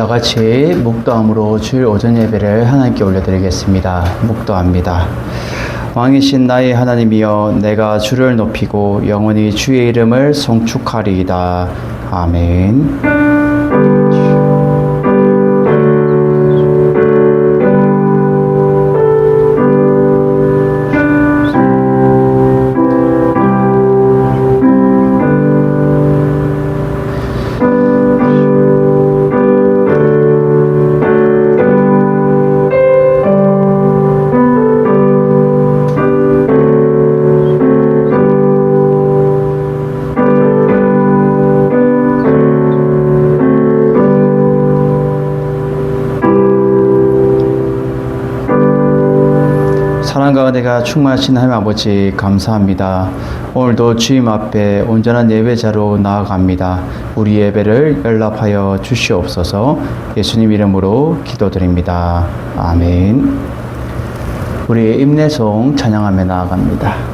다 같이 묵도함으로 주일 오전 예배를 하나님께 올려드리겠습니다. 묵도합니다. 왕이신 나의 하나님이여, 내가 주를 높이고 영원히 주의 이름을 송축하리이다. 아멘. 사랑과 은혜가 충만하신 하나님 아버지, 감사합니다. 오늘도 주님 앞에 온전한 예배자로 나아갑니다. 우리 예배를 연락하여 주시옵소서. 예수님 이름으로 기도드립니다. 아멘. 우리 임내송 찬양하며 나아갑니다.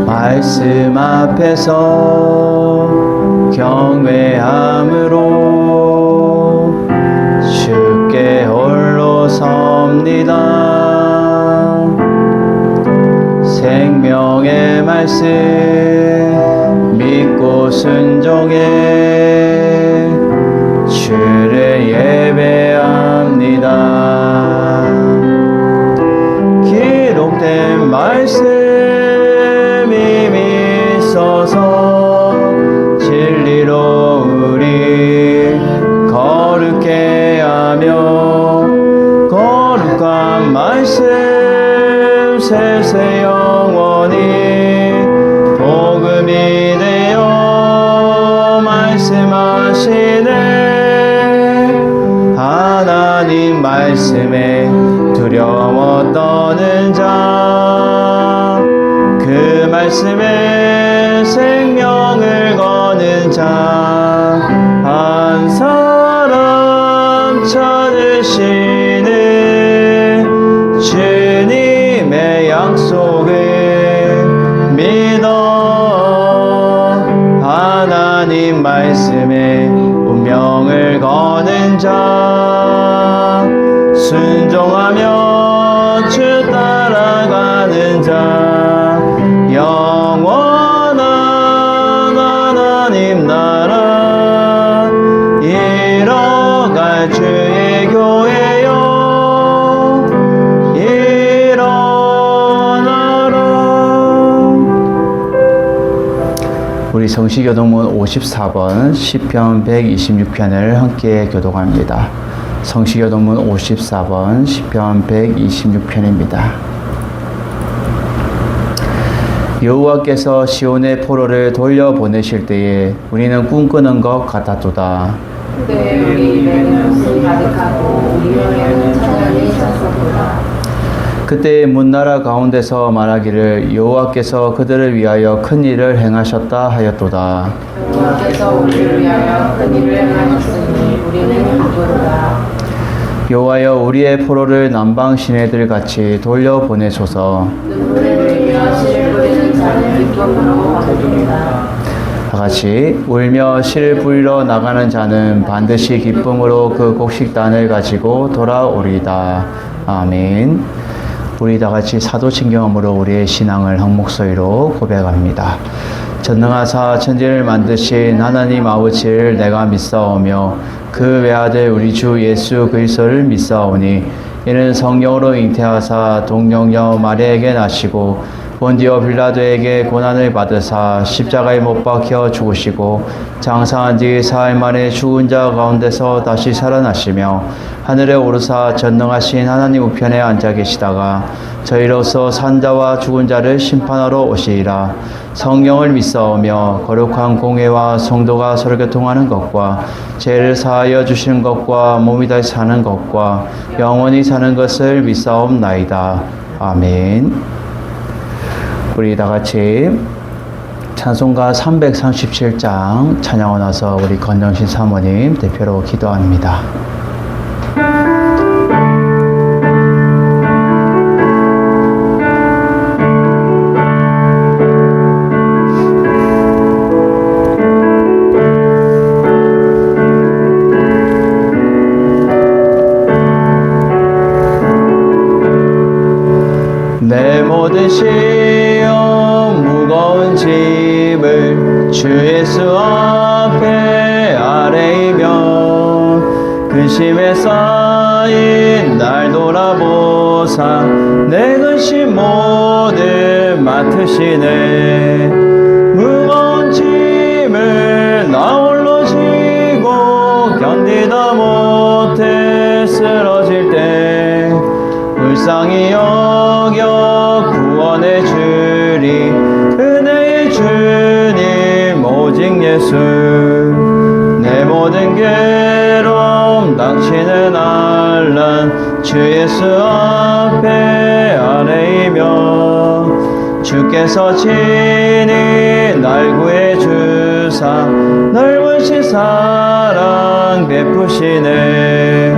말씀 앞에서 경외함으로 주께 홀로 섭니다. 생명의 말씀 믿고 순종해 주를 예배합니다. 기록된 말씀 진리로 우리 거룩해 하며 거룩한 말씀 세세 영원히 복음이 되어 말씀하시네. 하나님 말씀에 두려워 떠는 자, 그 말씀에 생명을 거는 자 한 사람 찾으시네. 주님의 약속을 믿어 하나님 말씀에 운명을 거는 자, 순종하며 주 따라가는 자, 영원한 하나님 나라 이뤄갈 주의 교회여 일어나라. 우리 성시교동문 54번 시편 126편을 함께 교독합니다. 성시교동문 54번 시편 126편입니다. 여호와께서 시온의 포로를 돌려보내실 때에 우리는 꿈꾸는 것 같았도다. 그때 우리 입에는 웃음이 가득하고 우리 혀에는 찬양이 찼었도다. 그때 문나라 가운데서 말하기를 여호와께서 그들을 위하여 큰 일을 행하셨다 하였도다. 여호와께서 우리를 위하여 큰 일을 행하셨으니 우리는 기쁘도다. 여호와여, 우리의 포로를 남방 시내들 같이 돌려보내소서. 눈물을 흘리며 씨를 뿌리는 자는 기쁨으로 거두리라. 다같이 울며 씨를 뿌리러 나가는 자는 반드시 기쁨으로 그 곡식단을 가지고 돌아오리이다. 아멘. 우리 다같이 사도신경함으로 우리의 신앙을 한 목소리로 고백합니다. 전능하사 천지를 만드신 하나님 아버지를 내가 믿사오며 그 외아들 우리 주 예수 그리스도를 믿사오니 이는 성령으로 잉태하사 동정녀 마리아에게 나시고 본디오 빌라도에게 고난을 받으사 십자가에 못 박혀 죽으시고 장사한 뒤 사흘 만에 죽은 자 가운데서 다시 살아나시며 하늘에 오르사 전능하신 하나님 우편에 앉아 계시다가 저희로서 산자와 죽은 자를 심판하러 오시리라. 성령을 믿사오며 거룩한 공회와 성도가 서로 교통하는 것과 죄를 사하여 주시는 것과 몸이 다시 사는 것과 영원히 사는 것을 믿사옵나이다. 아멘. 우리 다 같이 찬송가 337장 찬양하고 나서 우리 건정신 사모님 대표로 기도합니다. 내 모든 시험 무거운 짐을 주 예수 앞에 아뢰이며 근심에 쌓인 날 돌아보사 내 근심 모두 맡으시네. 무거운 짐을 나 홀로 지고 견디다 못해 쓰러질 때 불쌍히 여겨 구원해 주리 은혜의 주님 오직 예수. 내 모든 괴로움 당신은 알란 주 예수 앞에 아뢰이며 주께서 친히 날 구해 주사 넓으신 사랑 베푸시네.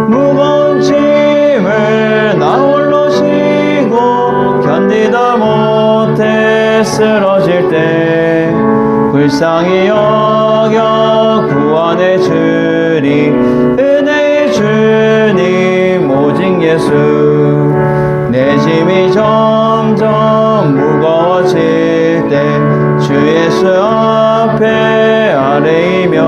무거운 짐을 나 홀로 지고 견디다 못해 쓰러질 때 불쌍히 여겨 구원해 주리 은혜의 주님 오직 예수. 내 짐이 점점 무거워질 때 주 예수 앞에 아뢰이며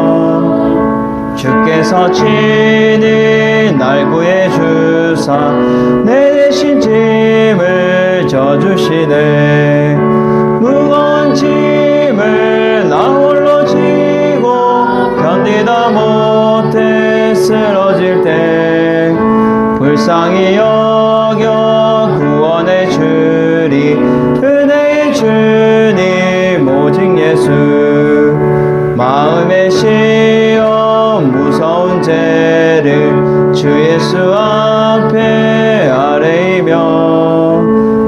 주께서 친히 날 구해 주사 내 대신 짐을 져주시네. 무거운 짐을 나 홀로 지고 견디다 못해 쓰러질 때 불쌍히 여겨 구원해 주리 은혜의 주님 오직 예수. 마음의 시험 무서운 죄를 주 예수 앞에 아뢰이며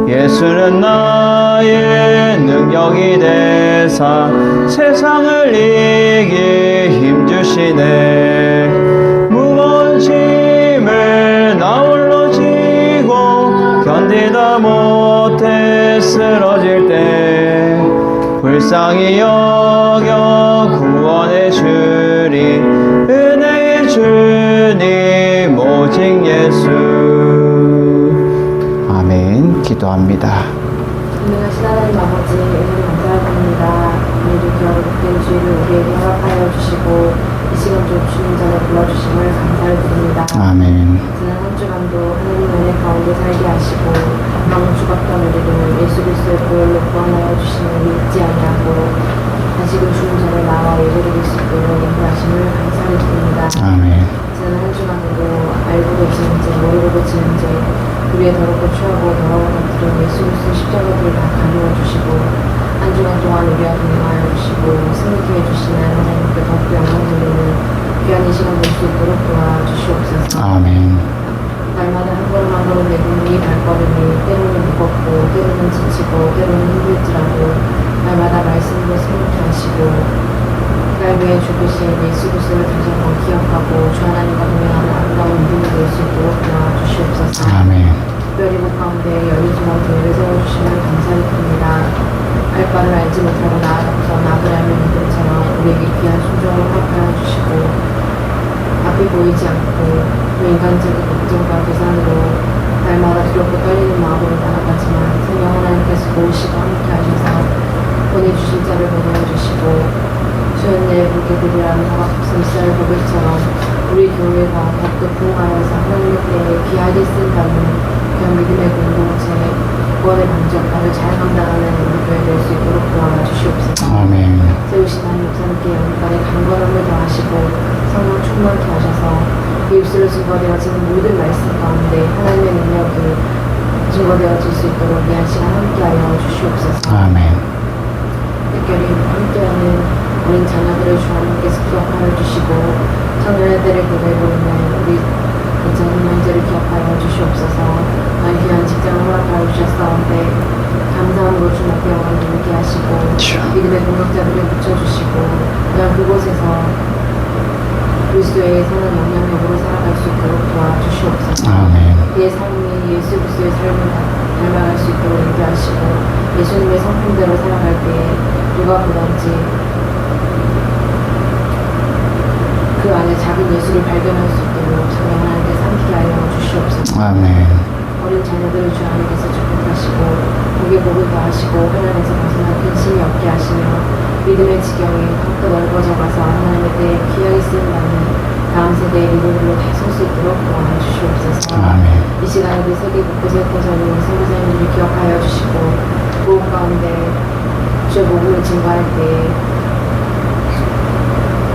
예수는 나의 능력이 되사 세상을 이길 힘주시네. 무거운 짐을 나 홀로 지고 견디다 못해 쓰러질 때 불쌍히 여겨 구원해 주리 은혜의 주님 오직 예수. 아멘. 기도합니다. 전능하신 하나님 아버지 은혜 감사합니다. 오늘도 귀하고 복된 주일을 우리에게 허락하여 주시고 이 시간 좀 주님 전에 불러주심을 감사를 드립니다. 아멘. 지난 한 주간도 하나님 은혜 가운데 살게 하시고 마음 죽었던 우리를 예수 그리스도의 보혈로 구원하여 주시는 일 잊지 아니하고 다시금 주님 전에 나와 예배드릴 수 있도록 인도하심을 감사를 드립니다. 아멘. 지난 한 주간도 알고 계시는 죄, 모르고 계시는 죄, 우리의 더럽고 추하고 더러운 것들은 예수 그리스도 십자가를 다 가누어 주시고 한 주간 동안 우리와 동행하여 주시고 승리케 해주시는 하나님께 더욱 영광 돌리는 귀한 이 시간 볼 수 있도록 도와주시옵소서. 아멘. 날마다 한 걸음 한 걸음 내딛는 이 발걸음이 때로는 무겁고 때로는 지치고 때로는 힘들지라도 날마다 말씀으로 승리케 하시고 날 위해 죽으신 예수 그리스도를 다시 한번 기억하고 주 하나님과 동행하는 아름다운 믿음이 될 수 있도록 도와주시옵소서. 아멘. 특별히 그 가운데 열리지만 교회를 세워주시면 감사를 드립니다. 알 바를 알지 못하고 나아가서 아브라함의 믿음처럼 우리에게 귀한 순종을 허락하여 주시고 앞이 보이지 않고 또 인간적인 걱정과 계산으로 날마다 두렵고 떨리는 마음으로 나아가지만 성령 하나님께서 도우시고 함께 하셔서 보내주신 자를 보내주시고 주연의 불개들이라는 사각국수 이스라엘 고백처럼 우리 교회가 더욱더 부흥하여서 하나님의 때에 귀하게 쓰임받는 그런 믿음의 공동체 구원의 방지역할을 잘 감당하는 우리 교회 될 수 있도록 도와주시옵소서. 아멘. 세우신 하나님 목사님께 여기까지 강건함을 더하시고 성령 충만케 하셔서 그 입술로 증거되어지는 모든 말씀 가운데 하나님의 능력이 증거되어질 수 있도록 귀한 시간 함께하여 주시옵소서. 아멘. 특별히 함께하는 어린 자녀들을 주 하나님께서 기억하여 주시고 청년들의 교회로 인해 우리 인생의 문제를 기억하여 주시옵소서. 나의 귀한 직장을 허락하여 주셨사온데 감사함으로 주 앞에 영광을 돌리게 하시고 믿음의 공격자들을 붙여주시고 그냥 그곳에서 그리스도의 선한 영향력으로 살아갈 수 있도록 도와주시옵소서. 아멘. 그의 삶이 예수 그리스도의 삶을 닮아갈 수 있도록 인도하시고 예수님의 성품대로 살아갈 때에 누가 보든지 그 안에 작은 예수를 발견할 수 있도록 성령 하나님께 삼키게 하여 주시옵소서. 아멘. 어린 자녀들을 주 하나님께서 축복하시고 복에 복을 더하시고 하나님에서 벗어난 근심이 없게 하시며 믿음의 지경이 더욱더 넓어져 가서 하나님의 때에 귀하게 쓰임받는 다음 세대의 리더들로 다 설 수 있도록 도와주시옵소서. 아멘. 이 시간에도 세계 곳곳에 흩어져 있는 선교사님들을 기억하여 주시고 보험 가운데 주의 복음을 증거할 때에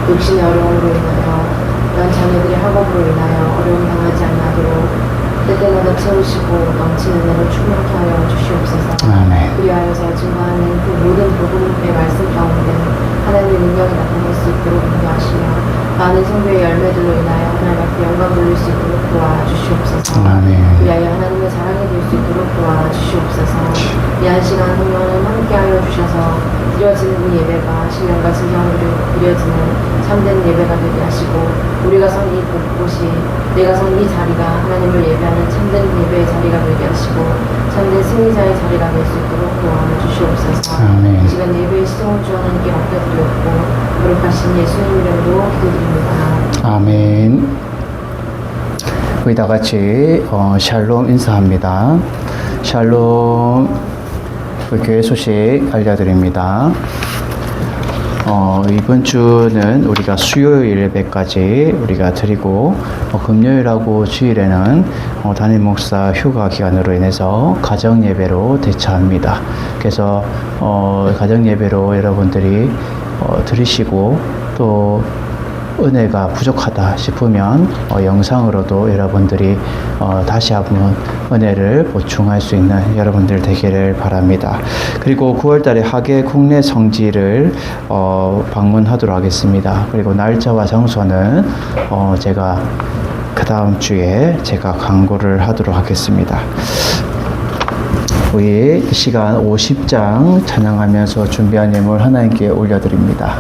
육신의 어려움으로 인하여 또한 자녀들의 학업으로 인하여 어려움 당하지 않도록 때때마다 채우시고 넘치는 은혜로 충만케 하여 주시옵소서. 아멘. 그리하여서 증거하는 그 모든 복음의 말씀 가운데 하나님의 능력이 나타날 수 있도록 인도하시며 많은 성도의 열매들로 인하여 하나님 앞에 영광 돌릴 수 있도록 도와주시옵소서. 아멘. 그리하여 하나님의 자랑이 될 수 있도록 도와주시옵소서. 이 한 시간 성령을 함께하여 주셔서 드려지는 이 예배가 신령과 진정으로 드려지는 참된 예배가 되게 하시고 우리가 선 이 곳이 내가 선 이 자리가 하나님을 예배하는 참된 예배의 자리가 되게 하시고 참된 승리자의 자리가 될 수 있도록 도와주시옵소서. 아멘. 이 시간 예배의 시정을 주 하나님께 맡겨드렸고 거룩하신 예수님 이름으로 기도드립니다. 아멘. 우리 다 같이 샬롬 인사합니다. 샬롬. 우리 교회 소식 알려드립니다. 이번 주는 우리가 수요일 예배까지 우리가 드리고 금요일하고 주일에는 담임 목사 휴가 기간으로 인해서 가정 예배로 대처합니다. 그래서 가정 예배로 여러분들이 드리시고 또 은혜가 부족하다 싶으면 영상으로도 여러분들이 다시 한번 은혜를 보충할 수 있는 여러분들 되기를 바랍니다. 그리고 9월달에 하계 국내 성지를 방문하도록 하겠습니다. 그리고 날짜와 장소는 제가 그 다음 주에 제가 광고를 하도록 하겠습니다. 우리 이 시간 50장 찬양하면서 준비한 예물 하나님께 올려드립니다.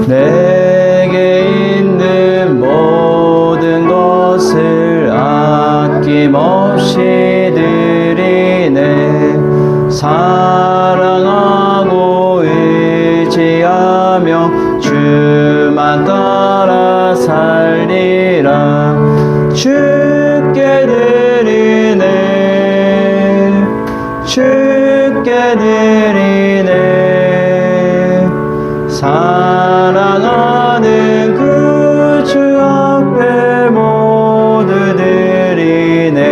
내게 있는 모든 것을 아낌없이 드리네. 사랑하고 의지하며 주만 따라 살리라. 주께 드리네. 주께 드리네. 사랑하는 그 주 앞에 모두 드리네.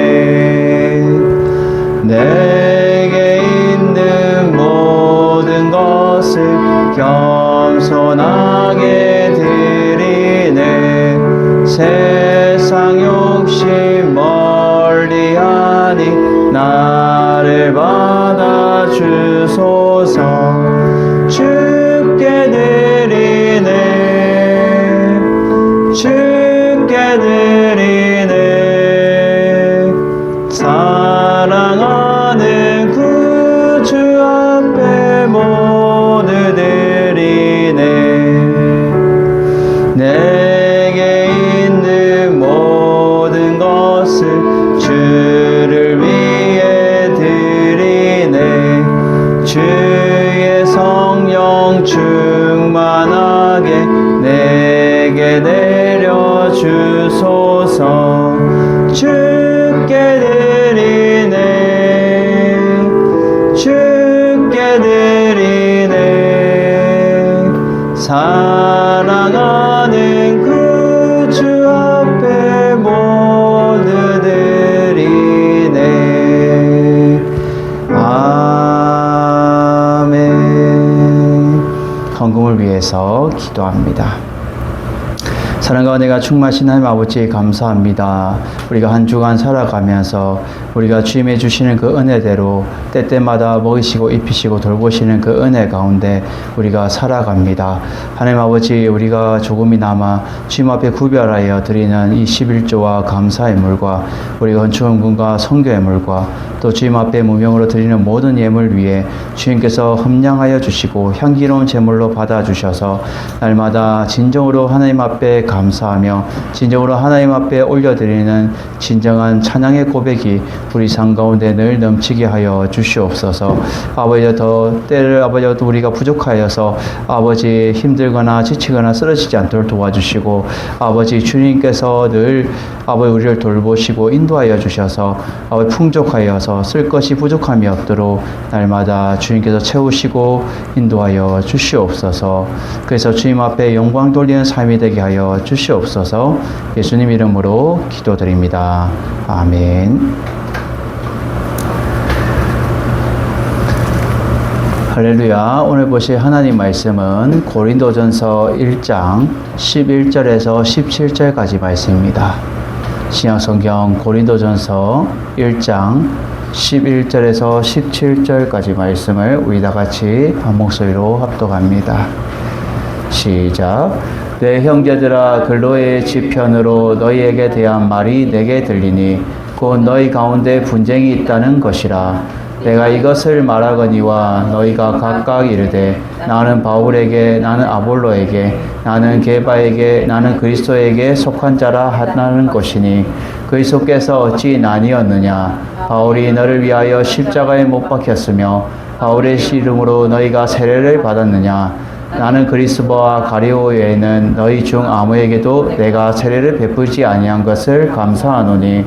내게 있는 모든 것을 겸손하게 드리네. 세상 욕심 위하여 기도합니다. 사랑과 은혜가 충만하신 하나님 아버지 감사합니다. 우리가 한 주간 살아가면서 우리가 주님의 주시는 그 은혜대로 때때마다 먹이시고 입히시고 돌보시는 그 은혜 가운데 우리가 살아갑니다. 하나님 아버지, 우리가 조금이나마 주님 앞에 구별하여 드리는 이 11조와 감사의 물과 우리가 헌축헌금과 선교의 물과 또 주님 앞에 무명으로 드리는 모든 예물 위에 주님께서 흠량하여 주시고 향기로운 제물로 받아주셔서 날마다 진정으로 하나님 앞에 감사하며 진정으로 하나님 앞에 올려드리는 진정한 찬양의 고백이 우리 삶 가운데 늘 넘치게 하여 주시옵소서. 아버지, 더 때를 아버지 우리가 부족하여서 아버지 힘들거나 지치거나 쓰러지지 않도록 도와주시고 아버지 주님께서 늘 아버지 우리를 돌보시고 인도하여 주셔서 아버지 풍족하여서 쓸 것이 부족함이 없도록 날마다 주님께서 채우시고 인도하여 주시옵소서. 그래서 주님 앞에 영광 돌리는 삶이 되게 하여 주시옵소서. 예수님 이름으로 기도드립니다. 아멘. 할렐루야. 오늘 보실 하나님 말씀은 고린도전서 1장 11절에서 17절까지 말씀입니다. 신약성경 고린도전서 1장 11절에서 17절까지 말씀을 우리 다 같이 한 목소리로 합독합니다. 시작. 내 형제들아, 근로의 지편으로 너희에게 대한 말이 내게 들리니 곧 너희 가운데 분쟁이 있다는 것이라. 내가 이것을 말하거니와 너희가 각각 이르되 나는 바울에게, 나는 아볼로에게, 나는 게바에게, 나는 그리스도에게 속한 자라 하는 것이니 그리스도께서 어찌 나뉘었느냐. 바울이 너를 위하여 십자가에 못 박혔으며 바울의 이름으로 너희가 세례를 받았느냐. 나는 그리스도와 가리오 외에는 너희 중 아무에게도 내가 세례를 베풀지 아니한 것을 감사하노니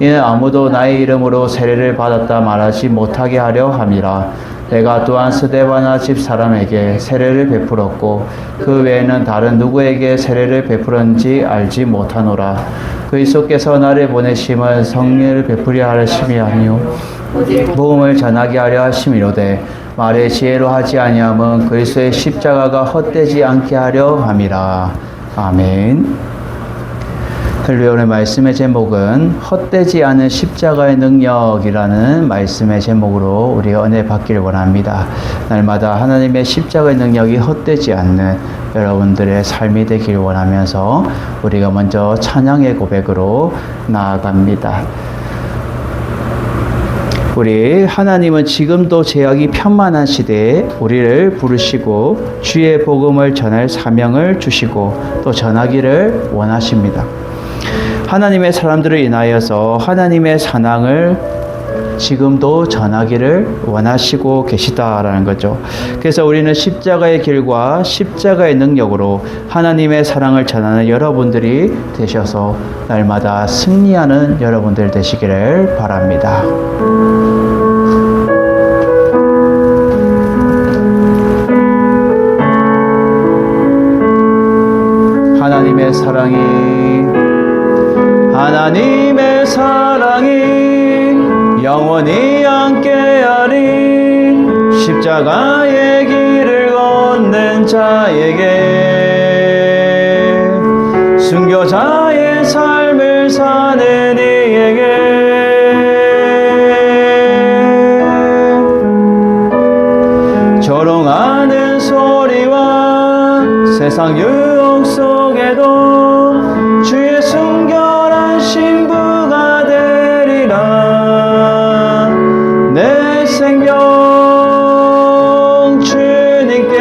이는 아무도 나의 이름으로 세례를 받았다 말하지 못하게 하려 함이라. 내가 또한 스데바나 집 사람에게 세례를 베풀었고 그 외에는 다른 누구에게 세례를 베풀었는지 알지 못하노라. 그리스도께서 나를 보내심은 성령을 베풀려 하심이 아니요 복음을 전하게 하려 하심이로되 말의 지혜로 하지 아니함은 그리스도의 십자가가 헛되지 않게 하려 함이라. 아멘. 할렐루야. 오늘 말씀의 제목은 헛되지 않은 십자가의 능력이라는 말씀의 제목으로 우리가 은혜 받기를 원합니다. 날마다 하나님의 십자가의 능력이 헛되지 않는 여러분들의 삶이 되기를 원하면서 우리가 먼저 찬양의 고백으로 나아갑니다. 우리 하나님은 지금도 제약이 편만한 시대에 우리를 부르시고 주의 복음을 전할 사명을 주시고 또 전하기를 원하십니다. 하나님의 사람들을 인하여서 하나님의 사랑을 지금도 전하기를 원하시고 계시다라는 거죠. 그래서 우리는 십자가의 길과 십자가의 능력으로 하나님의 사랑을 전하는 여러분들이 되셔서 날마다 승리하는 여러분들 되시기를 바랍니다. 하나님의 사랑이 영원히 함께하리. 십자가의 길을 걷는 자에게 순교자의 삶을 사는 이에게 조롱하는 소리와 세상 유혹 속에도 주의 순결한 신부가 되리라. 내 생명 주님께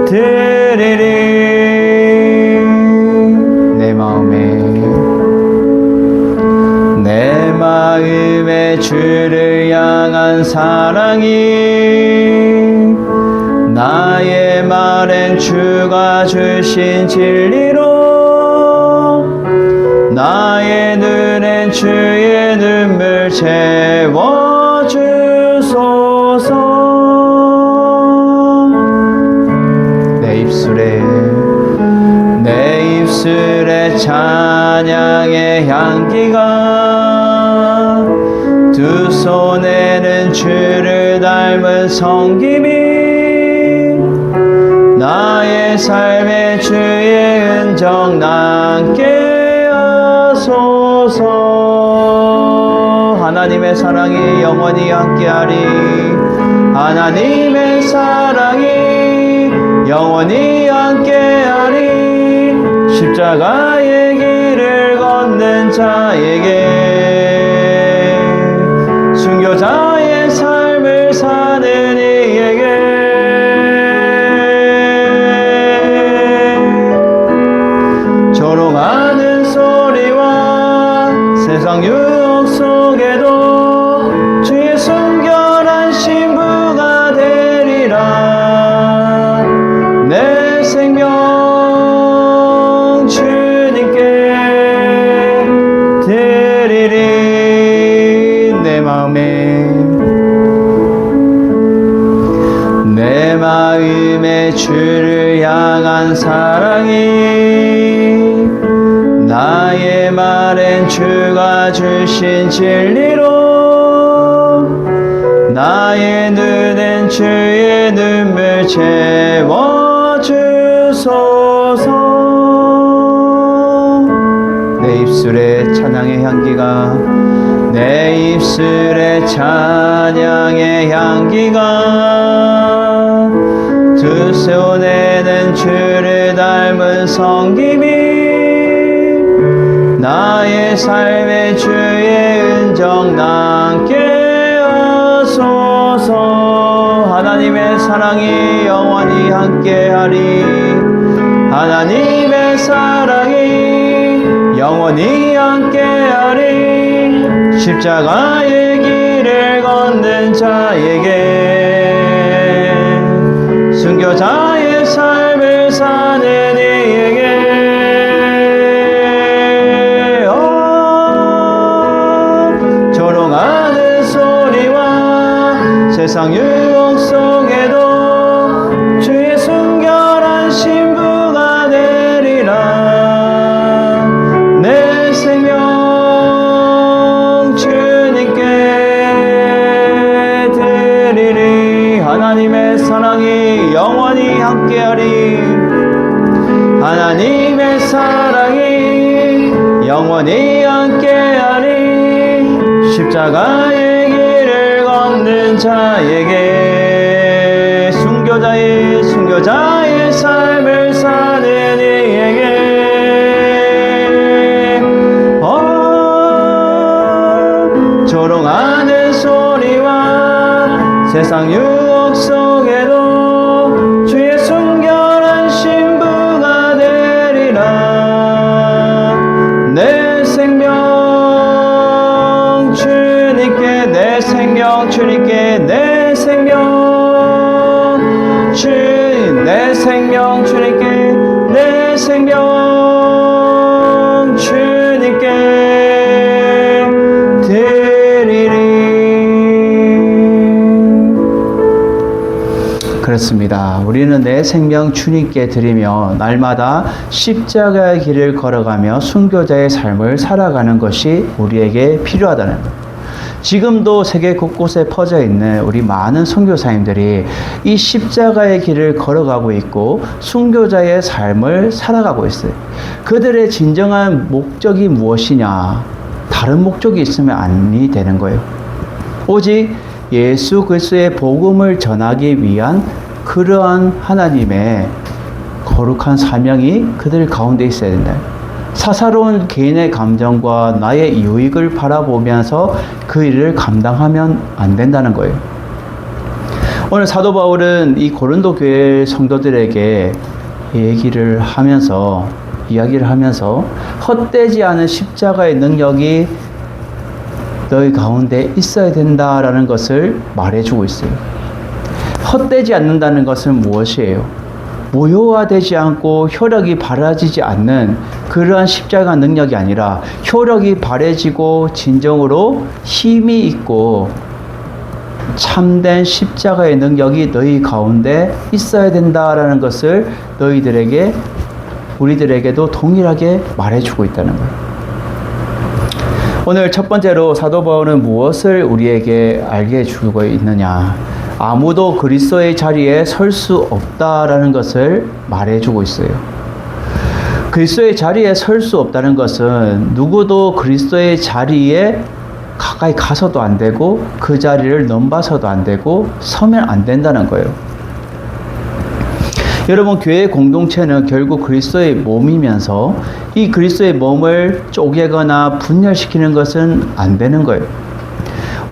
드리리. 내 마음에 주를 향한 사랑이 나의 말엔 주가 주신 진리로 나의 눈엔 주의 눈물 채워주소서. 내 입술에 찬양의 향기가 두 손에는 주를 닮은 섬김이 나의 삶의 주의 은정 남게 하소서. 하나님의 사랑이 영원히 함께하리. 하나님의 사랑이 영원히 함께하리. 십자가의 길을 걷는 자에게, 순교자의 삶을 사는 이에게, 조롱하는 소리와 세상 유혹 속에도 주의 순결한 신부가 되리라. 내 생명 주님께 드리리. 내 마음에 주를 향한 사랑이 나의 말엔 주가 주신 진리로 나의 눈엔 주의 눈물 채워주소서. 내 입술에 찬양의 향기가, 내 입술에 찬양의 향기가, 두 손에는 주를 닮은 섬김이 나의 삶의 주의 은정 남게 하소서. 하나님의 사랑이 영원히 함께하리. 하나님의 사랑이 영원히 함께하리. 십자가의 길을 걷는 자에게, 순교자의 삶을 사는 이에게, 조롱하는 소리와 세상 유혹 속에도 주의 순결한 신부가 되리라. 내 생명 주님께 드리리. 하나님의 사랑이 영원히 함께하리. 하나님의 사랑이 영원히 함께하리. 십자가의 길을 걷는 자에게, 순교자의 삶을 사는 이에게, 조롱하는 소리와 세상 유혹 속에도 주의 순결한 신부가 되리라. 내 생명 주님께, 내 생명 주님께, 내 생명 주님께, 내 생명 주님께 드리리. 그렇습니다. 우리는 내 생명 주님께 드리며 날마다 십자가의 길을 걸어가며 순교자의 삶을 살아가는 것이 우리에게 필요하다는 것. 지금도 세계 곳곳에 퍼져 있는 우리 많은 선교사님들이 이 십자가의 길을 걸어가고 있고 순교자의 삶을 살아가고 있어요. 그들의 진정한 목적이 무엇이냐? 다른 목적이 있으면 아니 되는 거예요. 오직 예수 그리스도의 복음을 전하기 위한 그러한 하나님의 거룩한 사명이 그들 가운데 있어야 된다. 사사로운 개인의 감정과 나의 유익을 바라보면서 그 일을 감당하면 안 된다는 거예요. 오늘 사도 바울은 이 고린도 교회 성도들에게 이야기를 하면서 헛되지 않은 십자가의 능력이 너희 가운데 있어야 된다라는 것을 말해주고 있어요. 헛되지 않는다는 것은 무엇이에요? 무효화되지 않고 효력이 바라지지 않는 그러한 십자가 능력이 아니라 효력이 바래지고 진정으로 힘이 있고 참된 십자가의 능력이 너희 가운데 있어야 된다라는 것을 너희들에게, 우리들에게도 동일하게 말해주고 있다는 거예요. 오늘 첫 번째로 사도 바울은 무엇을 우리에게 알게 해주고 있느냐? 아무도 그리스도의 자리에 설 수 없다라는 것을 말해주고 있어요. 그리스도의 자리에 설 수 없다는 것은 누구도 그리스도의 자리에 가까이 가서도 안 되고 그 자리를 넘봐서도 안 되고 서면 안 된다는 거예요. 여러분, 교회 공동체는 결국 그리스도의 몸이면서 이 그리스도의 몸을 쪼개거나 분열시키는 것은 안 되는 거예요.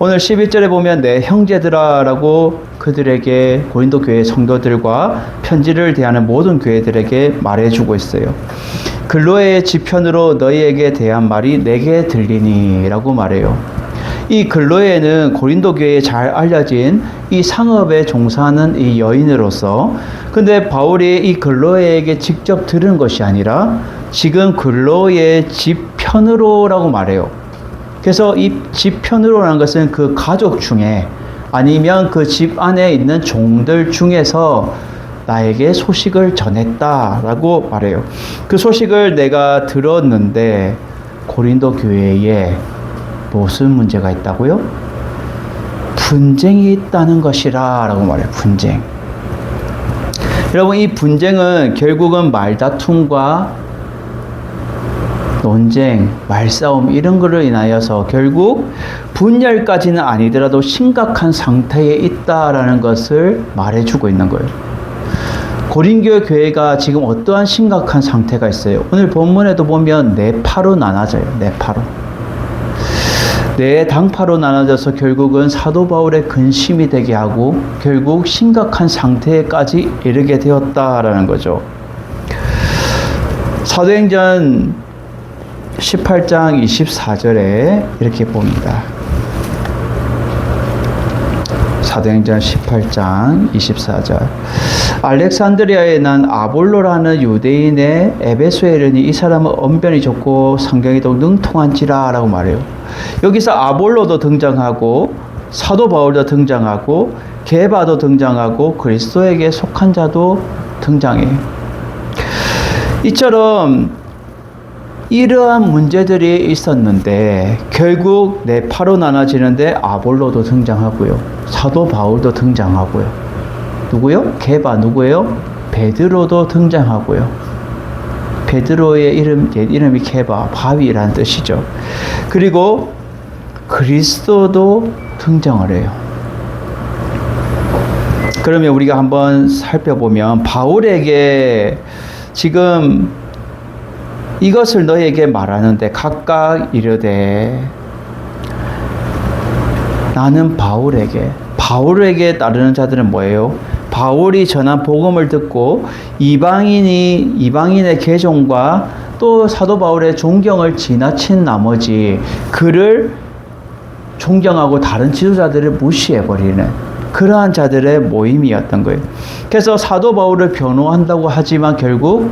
오늘 11절에 보면 내 형제들아 라고 그들에게 고린도 교회 성도들과 편지를 대하는 모든 교회들에게 말해주고 있어요. 글로의 지편으로 너희에게 대한 말이 내게 들리니 라고 말해요. 이 글로에는 고린도 교회에 잘 알려진 이 상업에 종사하는 이 여인으로서, 근데 바울이 이 글로에에게 직접 들은 것이 아니라 지금 글로의 지편으로라고 말해요. 그래서 이 지편으로라는 것은 그 가족 중에 아니면 그 집 안에 있는 종들 중에서 나에게 소식을 전했다라고 말해요. 그 소식을 내가 들었는데 고린도 교회에 무슨 문제가 있다고요? 분쟁이 있다는 것이라 라고 말해요. 분쟁. 여러분, 이 분쟁은 결국은 말다툼과 논쟁, 말싸움 이런 거를 인하여서 결국 분열까지는 아니더라도 심각한 상태에 있다라는 것을 말해주고 있는 거예요. 고린교 교회가 지금 어떠한 심각한 상태가 있어요? 오늘 본문에도 보면 네 파로 나눠져요. 네 파로. 네 당파로 나눠져서 결국은 사도 바울의 근심이 되게 하고 결국 심각한 상태까지 이르게 되었다라는 거죠. 사도행전 18장 24절에 이렇게 봅니다. 사도행전 18장 24절. 알렉산드리아에 난 아볼로라는 유대인의 에베소에 이르니 이 사람은 언변이 좋고 성경에도 능통한지라 라고 말해요. 여기서 아볼로도 등장하고 사도 바울도 등장하고 게바도 등장하고 그리스도에게 속한 자도 등장해요. 이처럼 이러한 문제들이 있었는데 결국 네 파로 나눠지는데 아볼로도 등장하고요. 사도 바울도 등장하고요. 누구요? 게바 누구예요? 베드로도 등장하고요. 베드로의 이름이 게바, 바위라는 뜻이죠. 그리고 그리스도도 등장을 해요. 그러면 우리가 한번 살펴보면 바울에게 지금 이것을 너에게 말하는데 각각 이르되 나는 바울에게 따르는 자들은 뭐예요? 바울이 전한 복음을 듣고 이방인의 개종과 또 사도 바울의 존경을 지나친 나머지 그를 존경하고 다른 지도자들을 무시해버리는 그러한 자들의 모임이었던 거예요. 그래서 사도 바울을 변호한다고 하지만 결국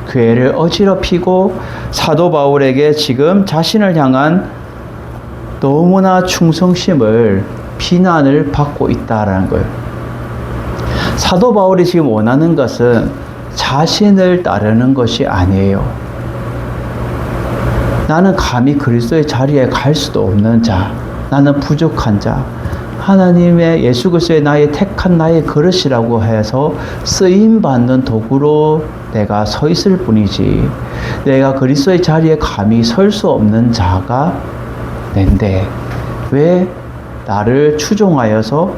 교회를 어지럽히고 사도 바울에게 지금 자신을 향한 너무나 충성심을 비난을 받고 있다라는 거예요. 사도 바울이 지금 원하는 것은 자신을 따르는 것이 아니에요. 나는 감히 그리스도의 자리에 갈 수도 없는 자, 나는 부족한 자, 하나님의 예수 그리스도의 나의 택한 나의 그릇이라고 해서 쓰임받는 도구로 내가 서 있을 뿐이지 내가 그리스도의 자리에 감히 설 수 없는 자가 낸데 왜 나를 추종하여서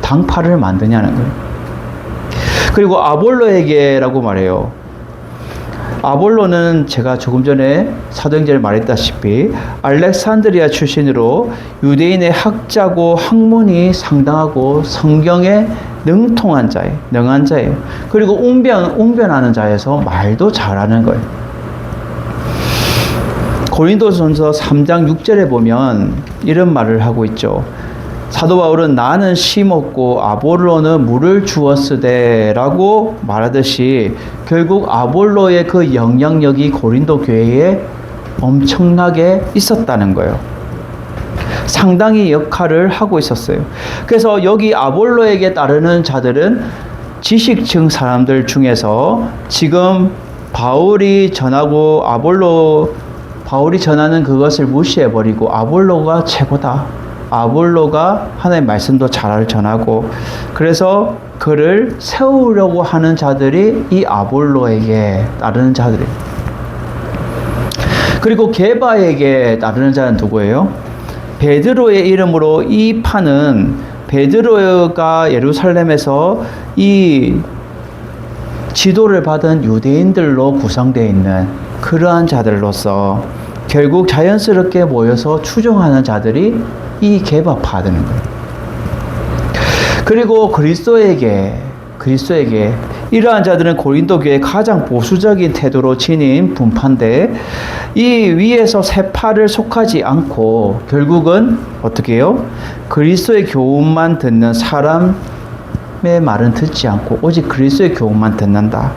당파를 만드냐는 거예요. 그리고 아볼로에게라고 말해요. 아볼로는 제가 조금 전에 사도행전에 말했다시피 알렉산드리아 출신으로 유대인의 학자고 학문이 상당하고 성경에 능통한 자예요. 능한 자예요. 그리고 웅변하는 자에서 말도 잘하는 거예요. 고린도전서 3장 6절에 보면 이런 말을 하고 있죠. 사도 바울은 나는 심었고 아볼로는 물을 주었으되 라고 말하듯이 결국 아볼로의 그 영향력이 고린도 교회에 엄청나게 있었다는 거예요. 상당히 역할을 하고 있었어요. 그래서 여기 아볼로에게 따르는 자들은 지식층 사람들 중에서 지금 바울이 전하는 그것을 무시해버리고 아볼로가 최고다. 아볼로가 하나님의 말씀도 잘 전하고, 그래서 그를 세우려고 하는 자들이 이 아볼로에게 따르는 자들이에요. 그리고 게바에게 따르는 자는 누구예요? 베드로의 이름으로 이 판은 베드로가 예루살렘에서 이 지도를 받은 유대인들로 구성되어 있는 그러한 자들로서 결국 자연스럽게 모여서 추종하는 자들이 이 게바파 되는 거예요. 그리고 그리스도에게 이러한 자들은 고린도 교회의 가장 보수적인 태도로 지닌 분파인데, 이 위에서 세 파를 속하지 않고 결국은 어떻게 해요? 그리스도의 교훈만 듣는 사람의 말은 듣지 않고 오직 그리스도의 교훈만 듣는다.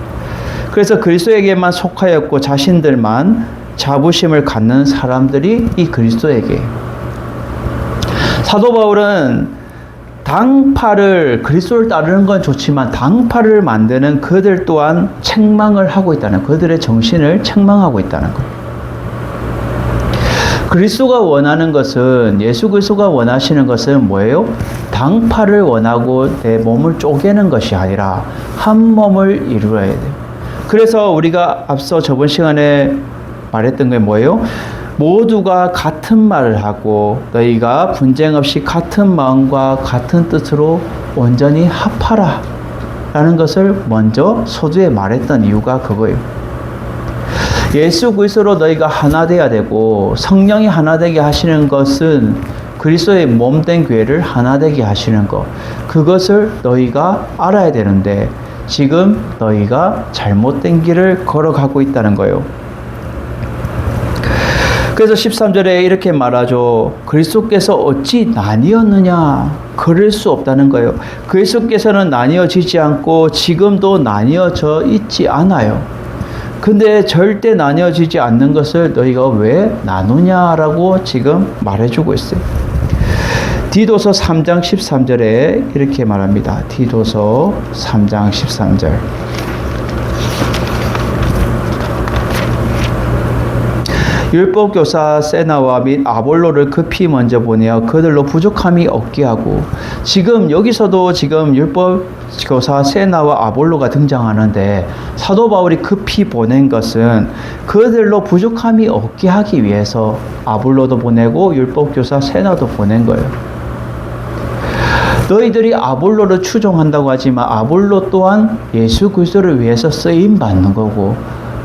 그래서 그리스도에게만 속하였고 자신들만 자부심을 갖는 사람들이 이 그리스도에게. 사도 바울은 당파를, 그리스도를 따르는 건 좋지만 당파를 만드는 그들 또한 책망을 하고 있다는, 그들의 정신을 책망하고 있다는 거예요. 그리스도가 원하는 것은, 예수 그리스도가 원하시는 것은 뭐예요? 당파를 원하고 내 몸을 쪼개는 것이 아니라 한 몸을 이루어야 돼요. 그래서 우리가 앞서 저번 시간에 말했던 게 뭐예요? 모두가 같은 말을 하고 너희가 분쟁 없이 같은 마음과 같은 뜻으로 온전히 합하라 라는 것을 먼저 서두에 말했던 이유가 그거예요. 예수 그리스도로 너희가 하나 되어야 되고, 성령이 하나 되게 하시는 것은 그리스도의 몸된 교회를 하나 되게 하시는 것, 그것을 너희가 알아야 되는데 지금 너희가 잘못된 길을 걸어가고 있다는 거예요. 그래서 13절에 이렇게 말하죠. 그리스도께서 어찌 나뉘었느냐? 그럴 수 없다는 거예요. 그리스도께서는 나뉘어지지 않고 지금도 나뉘어져 있지 않아요. 근데 절대 나뉘어지지 않는 것을 너희가 왜 나누냐라고 지금 말해주고 있어요. 디도서 3장 13절에 이렇게 말합니다. 디도서 3장 13절. 율법교사 세나와 및 아볼로를 급히 먼저 보내어 그들로 부족함이 없게 하고, 지금 여기서도 지금 율법교사 세나와 아볼로가 등장하는데 사도 바울이 급히 보낸 것은 그들로 부족함이 없게 하기 위해서 아볼로도 보내고 율법교사 세나도 보낸 거예요. 너희들이 아볼로를 추종한다고 하지만 아볼로 또한 예수 그리스도를 위해서 쓰임 받는 거고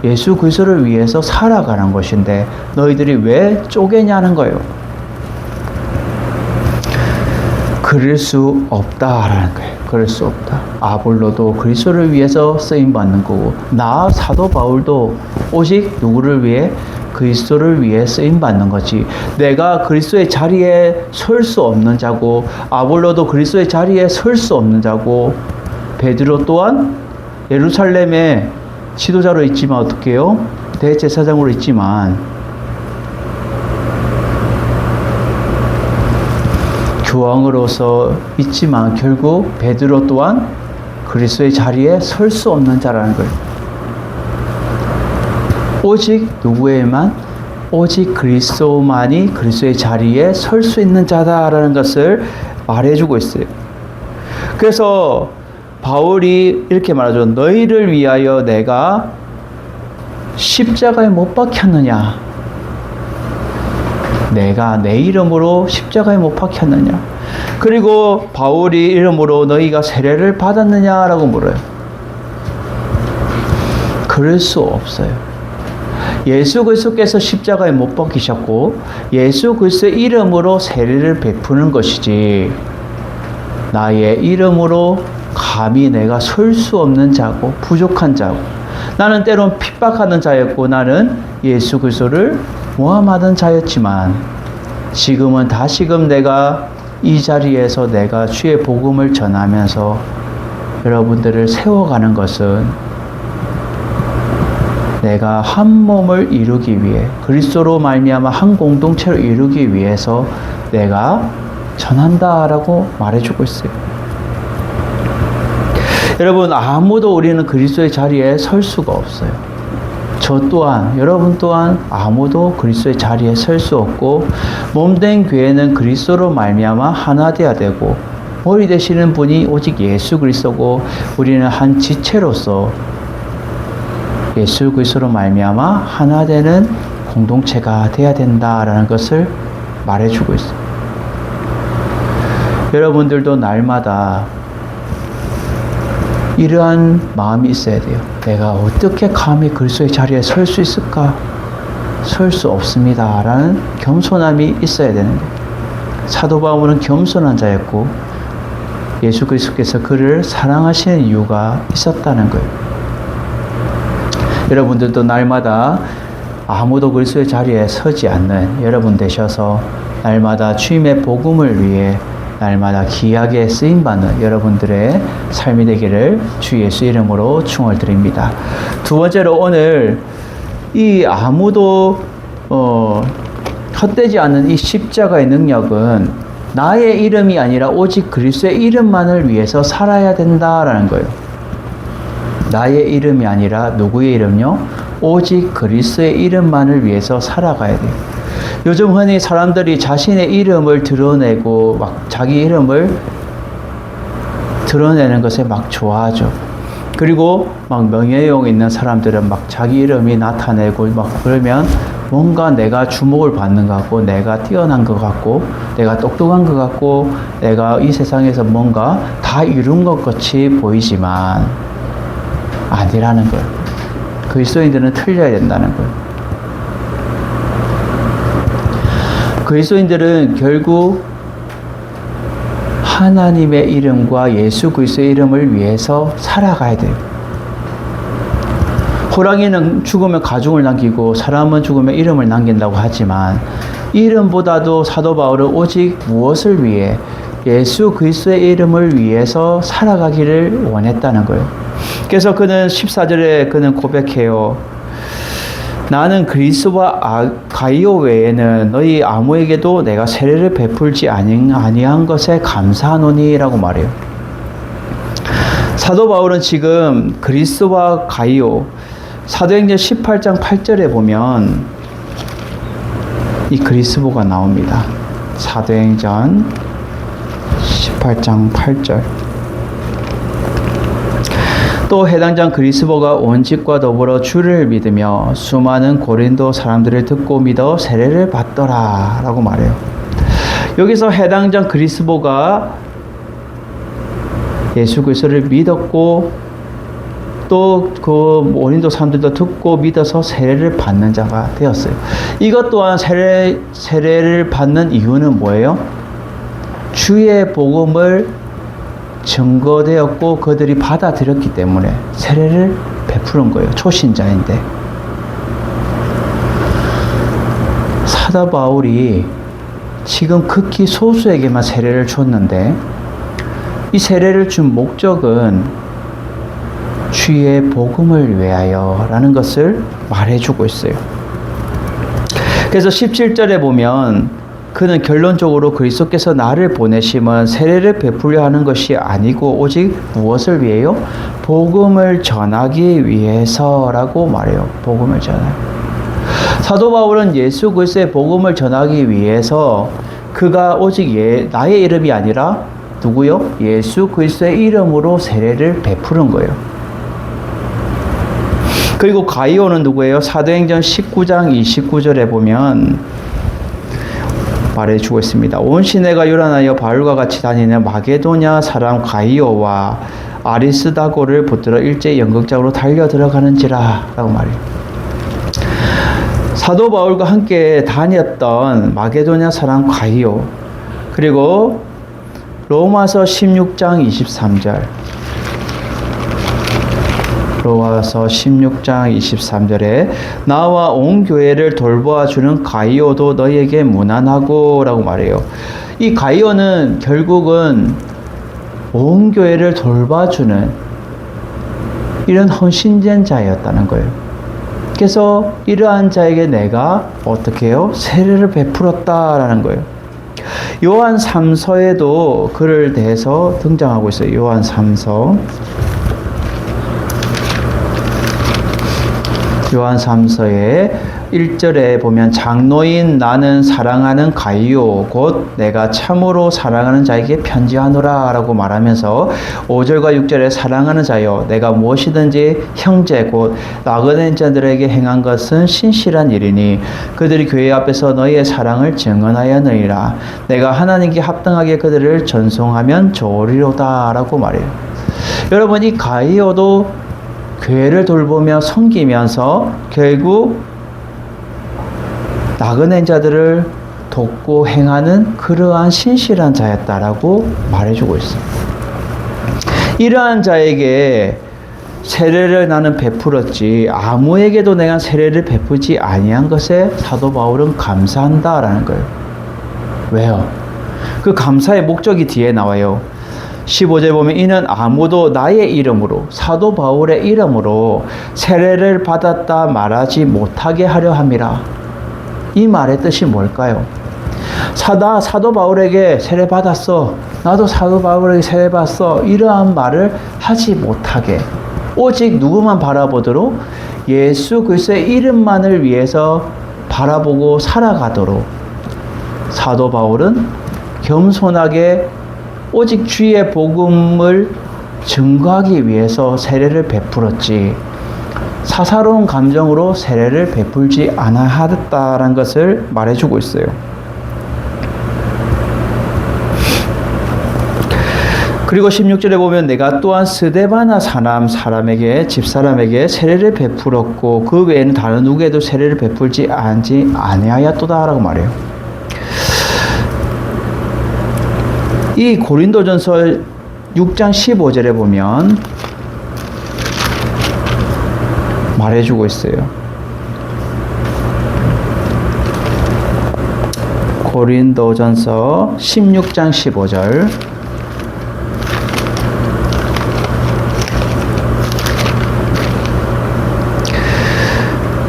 예수 그리스도를 위해서 살아가는 것인데 너희들이 왜 쪼개냐는 거예요. 그럴 수 없다라는 거예요. 그럴 수 없다. 아볼로도 그리스도를 위해서 쓰임 받는 거고, 나 사도 바울도 오직 누구를 위해? 그리스도를 위해 쓰임 받는 거지. 내가 그리스도의 자리에 설 수 없는 자고, 아볼로도 그리스도의 자리에 설 수 없는 자고, 베드로 또한 예루살렘에 지도자로 있지만 어떻게 해요? 대제사장으로 있지만 교황으로서 있지만 결국 베드로 또한 그리스도의 자리에 설 수 없는 자라는 거예요. 오직 누구에만? 오직 그리스도만이 그리스도의 자리에 설 수 있는 자다라는 것을 말해주고 있어요. 그래서 바울이 이렇게 말하죠. 너희를 위하여 내가 십자가에 못 박혔느냐? 내가 내 이름으로 십자가에 못 박혔느냐? 그리고 바울이 이름으로 너희가 세례를 받았느냐라고 물어요. 그럴 수 없어요. 예수 그리스도께서 십자가에 못 박히셨고 예수 그리스도의 이름으로 세례를 베푸는 것이지, 나의 이름으로 감히 내가 설 수 없는 자고 부족한 자고, 나는 때론 핍박하는 자였고 나는 예수 그리스도를 모함하던 자였지만 지금은 다시금 내가 이 자리에서 내가 주의 복음을 전하면서 여러분들을 세워가는 것은 내가 한 몸을 이루기 위해, 그리스도로 말미암아 한 공동체를 이루기 위해서 내가 전한다라고 말해주고 있어요. 여러분, 아무도 우리는 그리스도의 자리에 설 수가 없어요. 저 또한, 여러분 또한 아무도 그리스도의 자리에 설 수 없고 몸된 교회는 그리스도로 말미암아 하나 되어야 되고 머리 되시는 분이 오직 예수 그리스도고 우리는 한 지체로서 예수 그리스도로 말미암아 하나 되는 공동체가 되어야 된다라는 것을 말해주고 있어요. 여러분들도 날마다 이러한 마음이 있어야 돼요. 내가 어떻게 감히 그리스도의 자리에 설 수 있을까? 설 수 없습니다. 라는 겸손함이 있어야 되는 거예요. 사도 바울은 겸손한 자였고 예수 그리스도께서 그를 사랑하시는 이유가 있었다는 거예요. 여러분들도 날마다 아무도 그리스도의 자리에 서지 않는 여러분 되셔서 날마다 주님의 복음을 위해 날마다 귀하게 쓰임받는 여러분들의 삶이 되기를 주 예수 이름으로 축원을 드립니다. 두 번째로 오늘 이 아무도 헛되지 않는 이 십자가의 능력은 나의 이름이 아니라 오직 그리스도의 이름만을 위해서 살아야 된다라는 거예요. 나의 이름이 아니라 누구의 이름요? 오직 그리스도의 이름만을 위해서 살아가야 돼요. 요즘 흔히 사람들이 자신의 이름을 드러내고 막 자기 이름을 드러내는 것에 막 좋아하죠. 그리고 막 명예욕 있는 사람들은 막 자기 이름이 나타내고 막 그러면 뭔가 내가 주목을 받는 것 같고 내가 뛰어난 것 같고 내가 똑똑한 것 같고 내가 이 세상에서 뭔가 다 이룬 것 같이 보이지만 아니라는 거예요. 그리스도인들은 틀려야 된다는 거예요. 그리스도인들은 결국 하나님의 이름과 예수 그리스도의 이름을 위해서 살아가야 돼요. 호랑이는 죽으면 가죽을 남기고 사람은 죽으면 이름을 남긴다고 하지만 이름보다도 사도 바울은 오직 무엇을 위해 예수 그리스도의 이름을 위해서 살아가기를 원했다는 거예요. 그래서 그는 14절에 그는 고백해요. 나는 그리스도와 가이오 외에는 너희 아무에게도 내가 세례를 베풀지 아니한 것에 감사하노니라고 말해요. 사도 바울은 지금 그리스도와 가이오 사도행전 18장 8절에 보면 이 그리스도가 나옵니다. 사도행전 18장 8절. 또 해당 장 그리스도가 온 집과 더불어 주를 믿으며 수많은 고린도 사람들을 듣고 믿어 세례를 받더라 라고 말해요. 여기서 해당 장 그리스도가 예수 그리스도를 믿었고 또 그 고린도 사람들도 듣고 믿어서 세례를 받는 자가 되었어요. 이것 또한 세례를 받는 이유는 뭐예요? 주의 복음을 증거되었고 그들이 받아들였기 때문에 세례를 베푸는 거예요. 초신자인데. 사도 바울이 지금 극히 소수에게만 세례를 줬는데 이 세례를 준 목적은 주의 복음을 위하여 라는 것을 말해주고 있어요. 그래서 17절에 보면 그는 결론적으로 그리스도께서 나를 보내심은 세례를 베풀려 하는 것이 아니고 오직 무엇을 위해요? 복음을 전하기 위해서라고 말해요. 복음을 전하기. 사도 바울은 예수 그리스도의 복음을 전하기 위해서 그가 오직 나의 이름이 아니라 누구요? 예수 그리스도의 이름으로 세례를 베푸는 거예요. 그리고 가이오는 누구예요? 사도행전 19장 29절에 보면 말해주고 있습니다. 온 시내가 요란하여 바울과 같이 다니는 마게도냐 사람 가이오와 아리스다고를 붙들어 일제히 연극장으로 달려 들어가는지라 라고 말해요. 사도 바울과 함께 다녔던 마게도냐 사람 가이오 그리고 로마서 16장 23절 로마서 16장 23절에 나와 온 교회를 돌보아주는 가이오도 너희에게 무난하고 라고 말해요. 이 가이오는 결국은 온 교회를 돌봐주는 이런 헌신된 자였다는 거예요. 그래서 이러한 자에게 내가 어떻게 해요? 세례를 베풀었다라는 거예요. 요한 3서에도 그를 대해서 등장하고 있어요. 요한 3서 요한 3서의 1절에 보면 장로인 나는 사랑하는 가이오 곧 내가 참으로 사랑하는 자에게 편지하노라 라고 말하면서 5절과 6절에 사랑하는 자여 내가 무엇이든지 형제 곧 나그네 자들에게 행한 것은 신실한 일이니 그들이 교회 앞에서 너희의 사랑을 증언하였느니라. 내가 하나님께 합당하게 그들을 전송하면 좋으리로다 라고 말해요. 여러분, 이 가이오도 교회를 돌보며 섬기면서 결국 나그네 자들을 돕고 행하는 그러한 신실한 자였다라고 말해주고 있습니다. 이러한 자에게 세례를 나는 베풀었지 아무에게도 내가 세례를 베푸지 아니한 것에 사도 바울은 감사한다라는 거예요. 왜요? 그 감사의 목적이 뒤에 나와요. 15절 보면 이는 아무도 나의 이름으로 사도 바울의 이름으로 세례를 받았다 말하지 못하게 하려 함이라. 이 말의 뜻이 뭘까요? 사도 바울에게 세례 받았어. 나도 사도 바울에게 세례 받았어. 이러한 말을 하지 못하게 오직 누구만 바라보도록 예수 그리스도의 이름만을 위해서 바라보고 살아가도록 사도 바울은 겸손하게 오직 주의 복음을 증거하기 위해서 세례를 베풀었지 사사로운 감정으로 세례를 베풀지 않았다라는 것을 말해주고 있어요. 그리고 16절에 보면 내가 또한 스데바나 사람에게 집사람에게 세례를 베풀었고 그 외에는 다른 누구에도 세례를 베풀지 아니하였도다라고 말해요. 이 고린도전서 6장 15절에 보면 말해주고 있어요. 고린도전서 16장 15절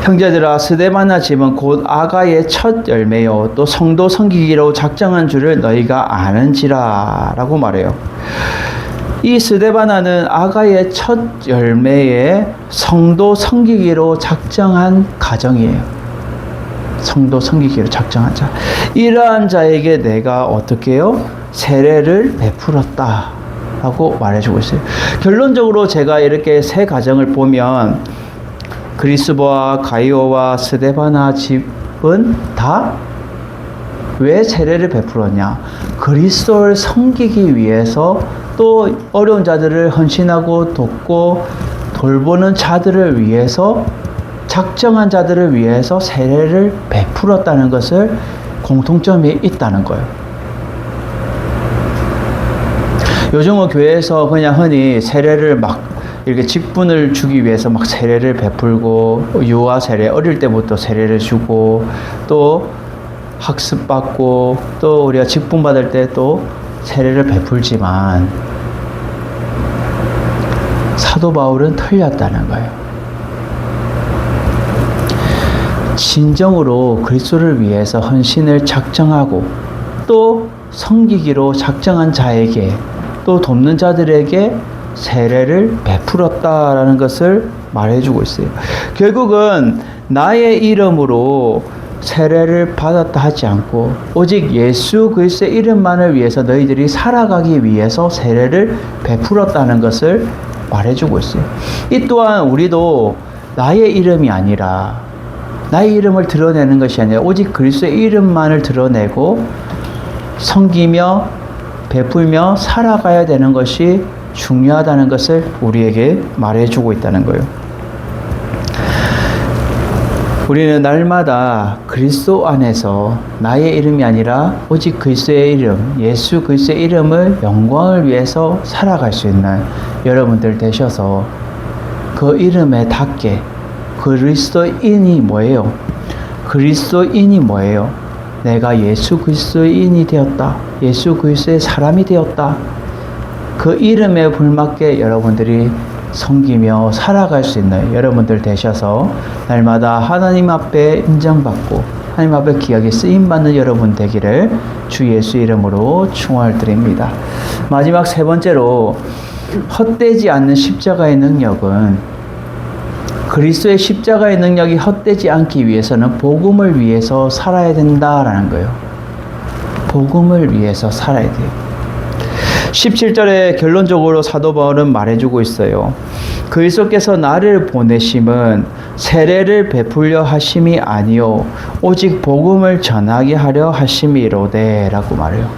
형제들아 스데바나 집은 곧 아가의 첫 열매요 또 성도 섬기기로 작정한 줄을 너희가 아는지라 라고 말해요. 이 스데바나는 아가의 첫 열매에 성도 섬기기로 작정한 가정이에요. 성도 섬기기로 작정한 자. 이러한 자에게 내가 어떻게 해요? 세례를 베풀었다 라고 말해주고 있어요. 결론적으로 제가 이렇게 세 가정을 보면 그리스보와 가이오와 스데바나 집은 다 왜 세례를 베풀었냐? 그리스도를 섬기기 위해서 또 어려운 자들을 헌신하고 돕고 돌보는 자들을 위해서 작정한 자들을 위해서 세례를 베풀었다는 것을 공통점이 있다는 거예요. 요즘은 교회에서 그냥 흔히 세례를 막 이렇게 직분을 주기 위해서 막 세례를 베풀고 유아 세례 어릴 때부터 세례를 주고 또 학습받고 또 우리가 직분 받을 때 또 세례를 베풀지만 사도 바울은 틀렸다는 거예요. 진정으로 그리스도를 위해서 헌신을 작정하고 또 섬기기로 작정한 자에게 또 돕는 자들에게 세례를 베풀었다라는 것을 말해주고 있어요. 결국은 나의 이름으로 세례를 받았다 하지 않고 오직 예수 그리스도의 이름만을 위해서 너희들이 살아가기 위해서 세례를 베풀었다는 것을 말해주고 있어요. 이 또한 우리도 나의 이름이 아니라 나의 이름을 드러내는 것이 아니라 오직 그리스도의 이름만을 드러내고 섬기며 베풀며 살아가야 되는 것이 중요하다는 것을 우리에게 말해주고 있다는 거예요. 우리는 날마다 그리스도 안에서 나의 이름이 아니라 오직 그리스도의 이름, 예수 그리스도의 이름을 영광을 위해서 살아갈 수 있는 여러분들 되셔서 그 이름에 닿게 그리스도인이 뭐예요? 그리스도인이 뭐예요? 내가 예수 그리스도인이 되었다. 예수 그리스도의 사람이 되었다. 그 이름에 불맞게 여러분들이 섬기며 살아갈 수 있는 여러분들 되셔서 날마다 하나님 앞에 인정받고 하나님 앞에 귀하게 쓰임받는 여러분 되기를 주 예수 이름으로 축원을 드립니다. 마지막 세 번째로 헛되지 않는 십자가의 능력은 그리스도의 십자가의 능력이 헛되지 않기 위해서는 복음을 위해서 살아야 된다라는 거예요. 복음을 위해서 살아야 돼요. 17절에 결론적으로 사도 바울은 말해주고 있어요. 그리스도께서 나를 보내심은 세례를 베풀려 하심이 아니요 오직 복음을 전하게 하려 하심이로되 라고 말해요.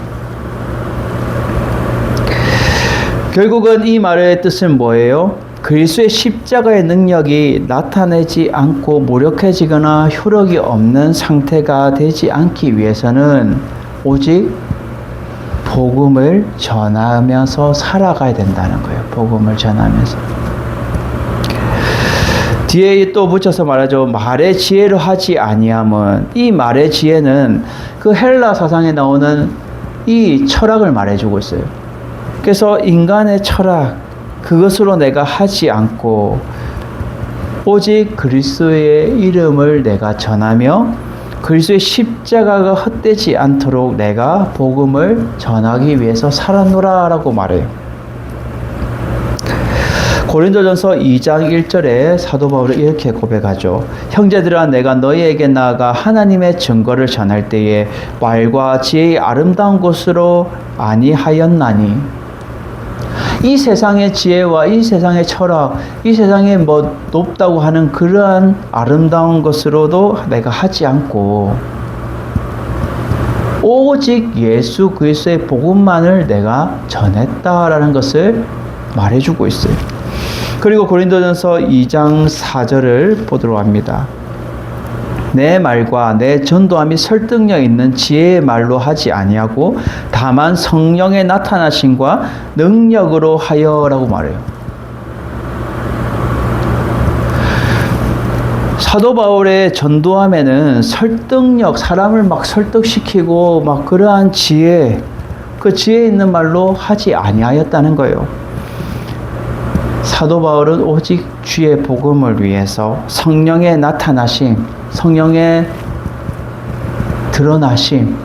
결국은 이 말의 뜻은 뭐예요? 그리스도의 십자가의 능력이 나타내지 않고 무력해지거나 효력이 없는 상태가 되지 않기 위해서는 오직 복음을 전하면서 살아가야 된다는 거예요. 복음을 전하면서. 뒤에 또 붙여서 말하죠. 말의 지혜로 하지 아니함은, 이 말의 지혜는 그 헬라 사상에 나오는 이 철학을 말해주고 있어요. 그래서 인간의 철학, 그것으로 내가 하지 않고 오직 그리스도의 이름을 내가 전하며 그리스도의 십자가가 헛되지 않도록 내가 복음을 전하기 위해서 살았노라 라고 말해요. 고린도전서 2장 1절에 사도 바울은 이렇게 고백하죠. 형제들아 내가 너희에게 나아가 하나님의 증거를 전할 때에 말과 지혜의 아름다운 것으로 아니하였나니, 이 세상의 지혜와 이 세상의 철학, 이 세상에 뭐 높다고 하는 그러한 아름다운 것으로도 내가 하지 않고 오직 예수 그리스도의 복음만을 내가 전했다라는 것을 말해주고 있어요. 그리고 고린도전서 2장 4절을 보도록 합니다. 내 말과 내 전도함이 설득력 있는 지혜의 말로 하지 아니하고 다만 성령의 나타나심과 능력으로 하여라고 말해요. 사도 바울의 전도함에는 설득력, 사람을 막 설득시키고 막 그러한 지혜, 그 지혜 있는 말로 하지 아니하였다는 거예요. 사도 바울은 오직 주의 복음을 위해서 성령의 나타나심, 성령의 드러나심,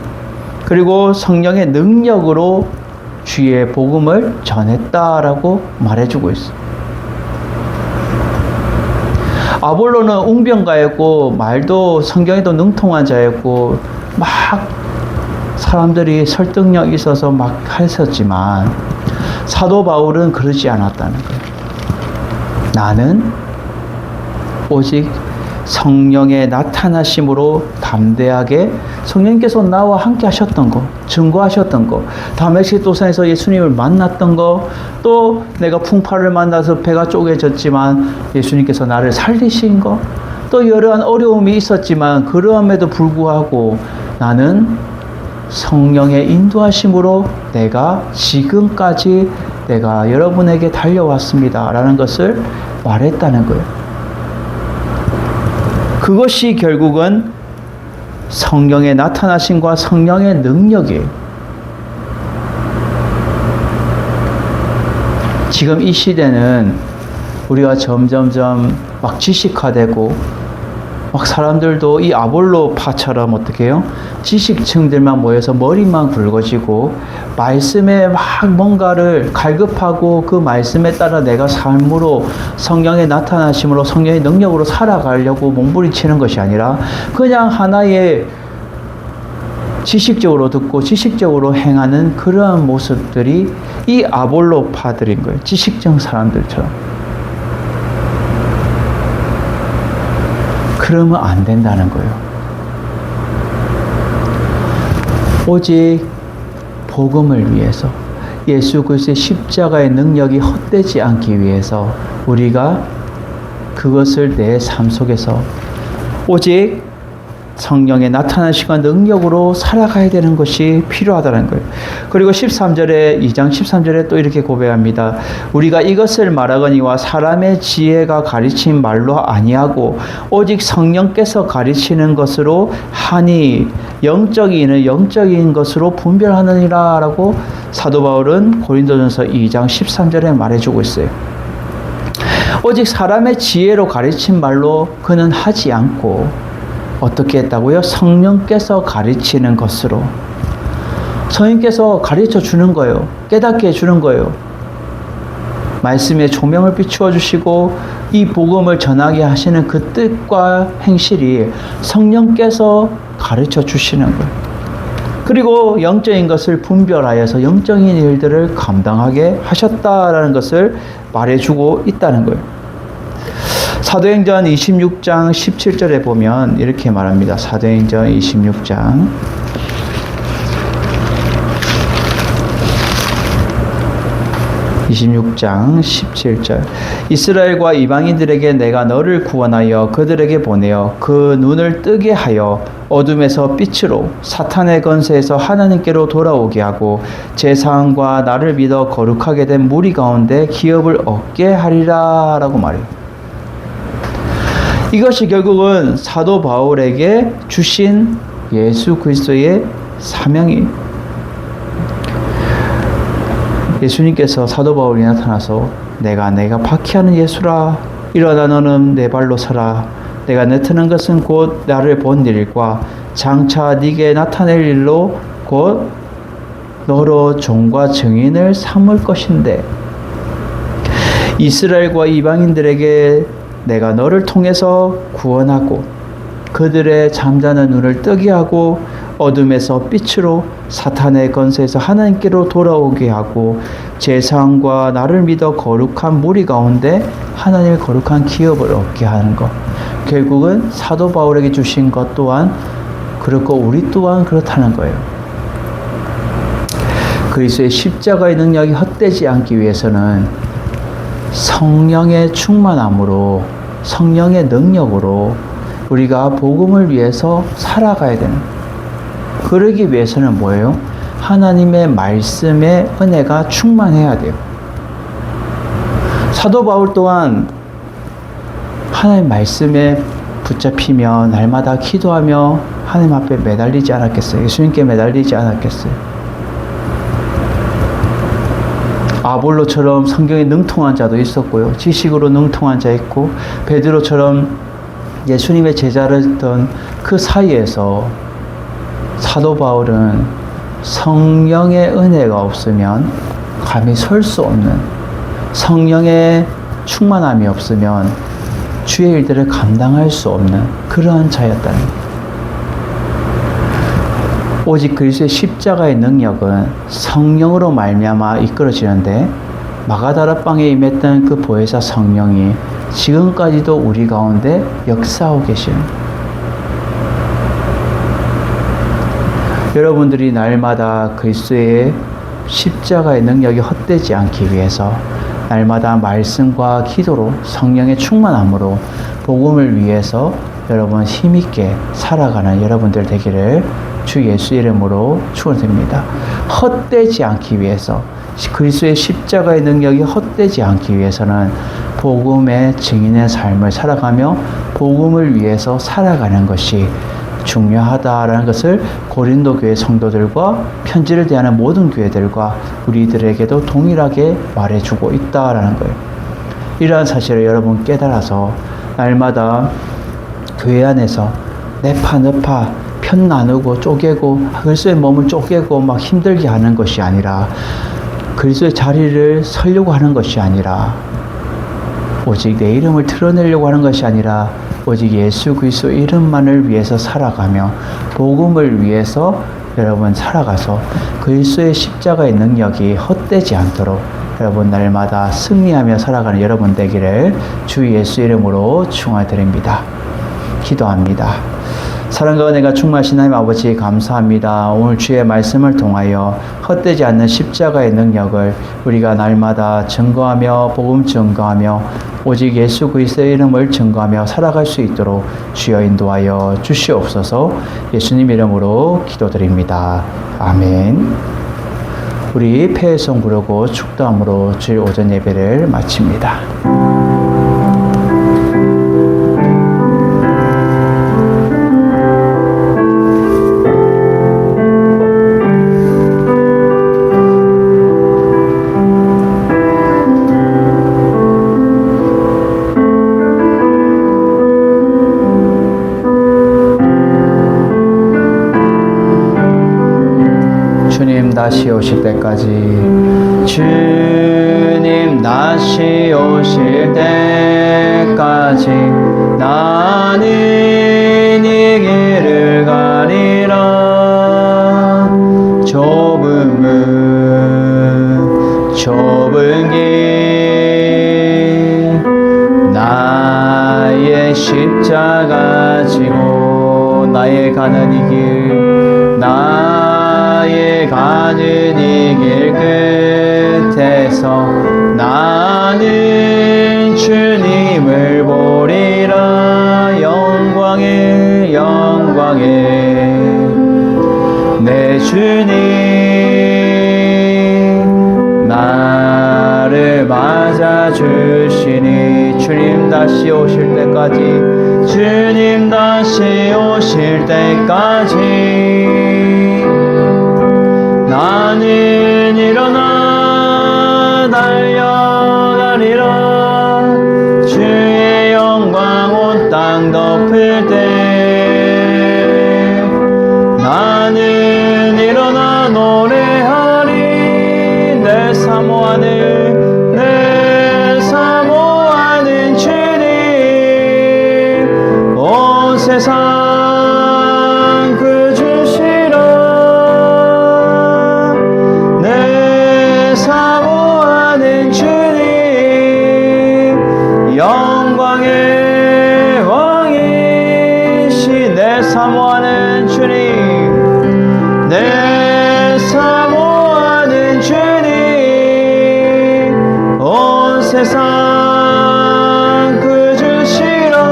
그리고 성령의 능력으로 주의 복음을 전했다라고 말해주고 있어요. 아볼로는 웅변가였고 말도 성경에도 능통한 자였고 막 사람들이 설득력 있어서 막 했었지만 사도 바울은 그러지 않았다는 거예요. 나는 오직 성령의 나타나심으로 담대하게 성령께서 나와 함께 하셨던 거, 증거하셨던 거, 다메섹 도상에서 예수님을 만났던 거, 또 내가 풍파를 만나서 배가 쪼개졌지만 예수님께서 나를 살리신 거, 또 여러한 어려움이 있었지만 그러함에도 불구하고 나는 성령의 인도하심으로 내가 지금까지 내가 여러분에게 달려왔습니다 라는 것을 말했다는 거예요. 그것이 결국은 성령의 나타나심과 성령의 능력이에요. 지금 이 시대는 우리가 점점점 막 지식화되고 막 사람들도 이 아볼로파처럼 어떻게 해요? 지식층들만 모여서 머리만 굵어지고 말씀에 막 뭔가를 갈급하고 그 말씀에 따라 내가 삶으로 성령의 나타나심으로 성령의 능력으로 살아가려고 몸부림치는 것이 아니라 그냥 하나의 지식적으로 듣고 지식적으로 행하는 그러한 모습들이 이 아볼로파들인 거예요. 지식적 사람들처럼. 그러면 안 된다는 거예요. 오직 복음을 위해서 예수 그리스도의 십자가의 능력이 헛되지 않기 위해서 우리가 그것을 내 삶 속에서 오직 성령의 나타나심과 능력으로 살아가야 되는 것이 필요하다는 거예요. 그리고 13절에 2장 13절에 또 이렇게 고백합니다. 우리가 이것을 말하거니와 사람의 지혜가 가르친 말로 아니하고 오직 성령께서 가르치는 것으로 하니 영적인 이는 영적인 것으로 분별하느니라 라고 사도 바울은 고린도전서 2장 13절에 말해주고 있어요. 오직 사람의 지혜로 가르친 말로 그는 하지 않고 어떻게 했다고요? 성령께서 가르치는 것으로. 성령께서 가르쳐 주는 거예요. 깨닫게 해주는 거예요. 말씀에 조명을 비추어 주시고 이 복음을 전하게 하시는 그 뜻과 행실이 성령께서 가르쳐 주시는 거예요. 그리고 영적인 것을 분별하여서 영적인 일들을 감당하게 하셨다라는 것을 말해주고 있다는 거예요. 사도행전 26장 17절에 보면 이렇게 말합니다. 사도행전 26장 17절 이스라엘과 이방인들에게 내가 너를 구원하여 그들에게 보내어 그 눈을 뜨게 하여 어둠에서 빛으로 사탄의 권세에서 하나님께로 돌아오게 하고 제사함과 나를 믿어 거룩하게 된 무리 가운데 기업을 얻게 하리라 라고 말해요. 이것이 결국은 사도 바울에게 주신 예수 그리스도의 사명이 예수님께서 사도 바울이 나타나서 내가 박해하는 예수라 일어나 너는 내 발로 서라 내가 나타난 것은 곧 나를 본 일과 장차 네게 나타낼 일로 곧 너로 종과 증인을 삼을 것인데 이스라엘과 이방인들에게 내가 너를 통해서 구원하고 그들의 잠자는 눈을 뜨게 하고 어둠에서 빛으로 사탄의 권세에서 하나님께로 돌아오게 하고 제사함과 나를 믿어 거룩한 무리 가운데 하나님의 거룩한 기업을 얻게 하는 것. 결국은 사도 바울에게 주신 것 또한 그렇고 우리 또한 그렇다는 거예요. 그리스도의 십자가의 능력이 헛되지 않기 위해서는 성령의 충만함으로 성령의 능력으로 우리가 복음을 위해서 살아가야 되는 거예요. 그러기 위해서는 뭐예요? 하나님의 말씀의 은혜가 충만해야 돼요. 사도 바울 또한 하나님 말씀에 붙잡히며 날마다 기도하며 하나님 앞에 매달리지 않았겠어요? 예수님께 매달리지 않았겠어요? 아볼로처럼 성경에 능통한 자도 있었고요. 지식으로 능통한 자 있고 베드로처럼 예수님의 제자를 했던 그 사이에서 사도 바울은 성령의 은혜가 없으면 감히 설 수 없는 성령의 충만함이 없으면 주의 일들을 감당할 수 없는 그러한 자였다는 거예요. 오직 그리스도의 십자가의 능력은 성령으로 말미암아 이끌어지는데 마가다라방에 임했던 그 보혜사 성령이 지금까지도 우리 가운데 역사하고 계시는 여러분들이 날마다 그리스도의 십자가의 능력이 헛되지 않기 위해서 날마다 말씀과 기도로 성령의 충만함으로 복음을 위해서 여러분 힘있게 살아가는 여러분들 되기를 주 예수 이름으로 축원드립니다. 헛되지 않기 위해서 그리스도의 십자가의 능력이 헛되지 않기 위해서는 복음의 증인의 삶을 살아가며 복음을 위해서 살아가는 것이 중요하다라는 것을 고린도 교회 성도들과 편지를 대하는 모든 교회들과 우리들에게도 동일하게 말해주고 있다라는 거예요. 이러한 사실을 여러분 깨달아서 날마다 교회 안에서 내파 너파 편 나누고 쪼개고 그리스도의 몸을 쪼개고 막 힘들게 하는 것이 아니라 그리스도의 자리를 서려고 하는 것이 아니라 오직 내 이름을 드러내려고 하는 것이 아니라 오직 예수 그리스도 이름만을 위해서 살아가며 복음을 위해서 여러분 살아가서 그리스도의 십자가의 능력이 헛되지 않도록 여러분 날마다 승리하며 살아가는 여러분 되기를 주 예수 이름으로 축원드립니다. 기도합니다. 사랑과 은혜가 충만하신 하나님 아버지 감사합니다. 오늘 주의 말씀을 통하여 헛되지 않는 십자가의 능력을 우리가 날마다 증거하며 복음 증거하며 오직 예수 그리스도의 이름을 증거하며 살아갈 수 있도록 주여 인도하여 주시옵소서. 예수님 이름으로 기도드립니다. 아멘. 우리 폐회성 부르고 축도함으로 주일 오전 예배를 마칩니다. 주님 다시 오실 때까지 주님 다시 오실 때까지 나는 이 길을 가리라 좁은 길 나의 십자가 지고 나의 가는 이 길 나의 가는 이 길 끝에서 나는 주님을 보리라 영광에 내 주님 나를 맞아주시니 주님 다시 오실 때까지 주님 다시 오실 때까지 나는 일어나 달려가리라 주의 영광 온 땅 덮을 때 나는 일어나 노래하리 내 사모하는 주님 온 세상 그 주시라 내 사모하는 주님 영광의 왕이시 내 사모하는 주님 내 사모하는 주님 온 세상 그 주시라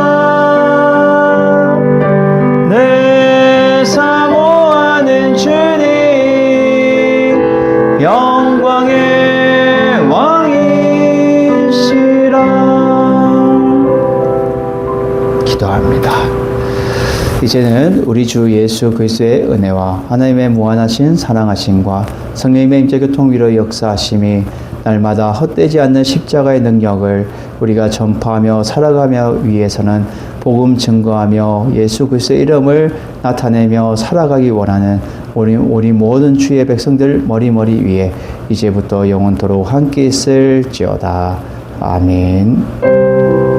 내 사모하는 주님 영광의 왕이시라 기도합니다. 이제는 우리 주 예수 그리스도의 은혜와 하나님의 무한하신 사랑하심과 성령님의 임재교통 위로 역사하심이 날마다 헛되지 않는 십자가의 능력을 우리가 전파하며 살아가며 위해서는 복음 증거하며 예수 그리스도의 이름을 나타내며 살아가기 원하는 우리 모든 주의 백성들 머리머리 위에 이제부터 영원토록 함께 있을지어다. 아멘.